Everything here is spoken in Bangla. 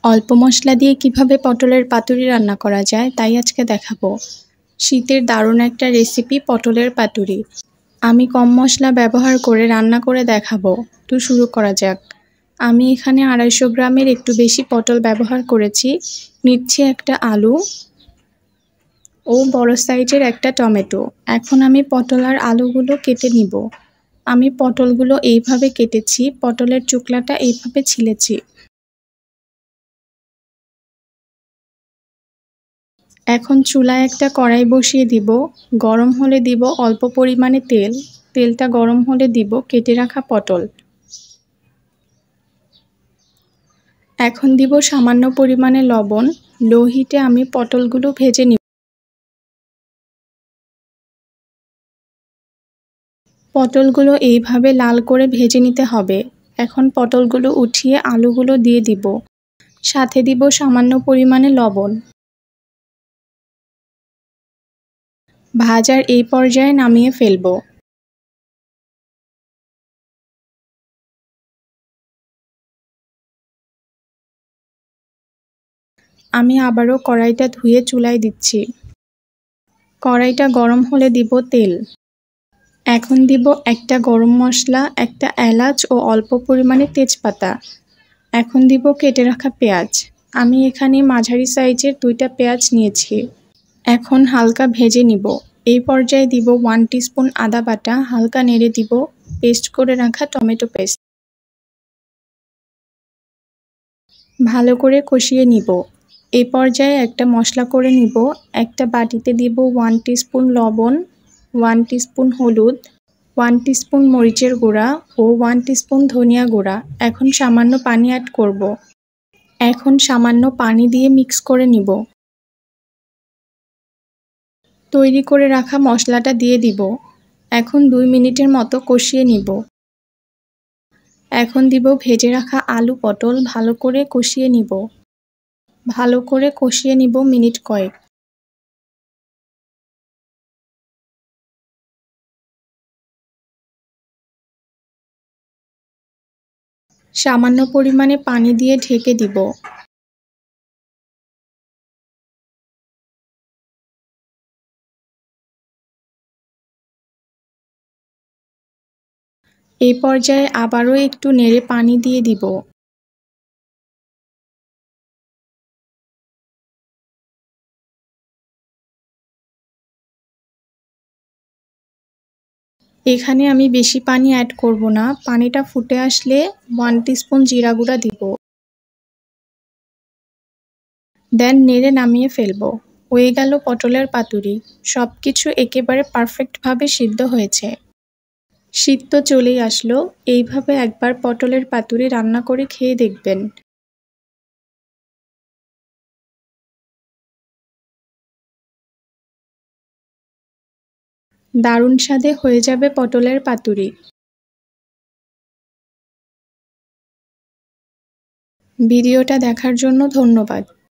অল্প মশলা দিয়ে কিভাবে পটলের পাতুরি রান্না করা যায় তাই আজকে দেখাবো। শীতের দারুণ একটা রেসিপি পটলের পাতুরি। আমি কম মশলা ব্যবহার করে রান্না করে দেখাবো। তো শুরু করা যাক। আমি এখানে 250 গ্রামের একটু বেশি পটল ব্যবহার করেছি। নিচ্ছি একটা আলু ও বড় সাইজের একটা টমেটো। এখন আমি পটল আর আলুগুলো কেটে নিব। আমি পটলগুলো এইভাবে কেটেছি, পটলের চোকলাটা এইভাবে ছিলেছি। এখন চুলায় একটা কড়াই বসিয়ে দিব। গরম হলে দিব অল্প পরিমাণে তেল। তেলটা গরম হলে দিব কেটে রাখা পটল। এখন দিব সামান্য পরিমাণে লবণ। লো হিটে আমি পটলগুলো ভেজে নিব। পটলগুলো এইভাবে লাল করে ভেজে নিতে হবে। এখন পটলগুলো উঠিয়ে আলুগুলো দিয়ে দিব। সাথে দিব সামান্য পরিমাণে লবণ। ভাজার এই পর্যায়ে নামিয়ে ফেলব। আমি আবারও কড়াইটা ধুয়ে চুলায় দিচ্ছি। কড়াইটা গরম হলে দিব তেল। এখন দিব একটা গরম মশলা, একটা এলাচ ও অল্প পরিমাণে তেজপাতা। এখন দিব কেটে রাখা পেঁয়াজ। আমি এখানে মাঝারি সাইজের 2টা পেঁয়াজ নিয়েছি। এখন হালকা ভেজে নিব। এই পর্যায়ে দিব 1 টিস্পুন আদা বাটা, হালকা নেড়ে দিব পেস্ট করে রাখা টমেটো পেস্ট। ভালো করে কষিয়ে নিব। এই পর্যায়ে একটা মশলা করে নিব। একটা বাটিতে দিব 1 টিস্পুন লবণ, 1 টিস্পুন হলুদ, 1 টিস্পুন মরিচের গুঁড়া ও 1 টিস্পুন ধনিয়া গুঁড়া। এখন সামান্য পানি অ্যাড করব। এখন সামান্য পানি দিয়ে মিক্স করে নিব। তৈরি করে রাখা মশলাটা দিয়ে দিব। এখন 2 মিনিটের মতো কষিয়ে নিব। এখন দিব ভেজে রাখা আলু পটল, ভালো করে কষিয়ে নিব। ভালো করে কষিয়ে নিব মিনিট কয়েক। সামান্য পরিমাণে পানি দিয়ে ঢেকে দিব। এই পর্যায়ে আবারও একটু নেড়ে পানি দিয়ে দিব। এখানে আমি বেশি পানি অ্যাড করব না। পানিটা ফুটে আসলে 1 টিস্পুন জিরা গুঁড়া দিব। দেন নেড়ে নামিয়ে ফেলব। হয়ে গেল পটলের পাতুরি। সবকিছু একেবারে পারফেক্টভাবে সিদ্ধ হয়েছে। শীত তো চলেই আসলো। এইভাবে একবার পটলের পাতুরি রান্না করে খেয়ে দেখবেন। দারুণ স্বাদে হয়ে যাবে পটলের পাতুরি। ভিডিওটা দেখার জন্য ধন্যবাদ।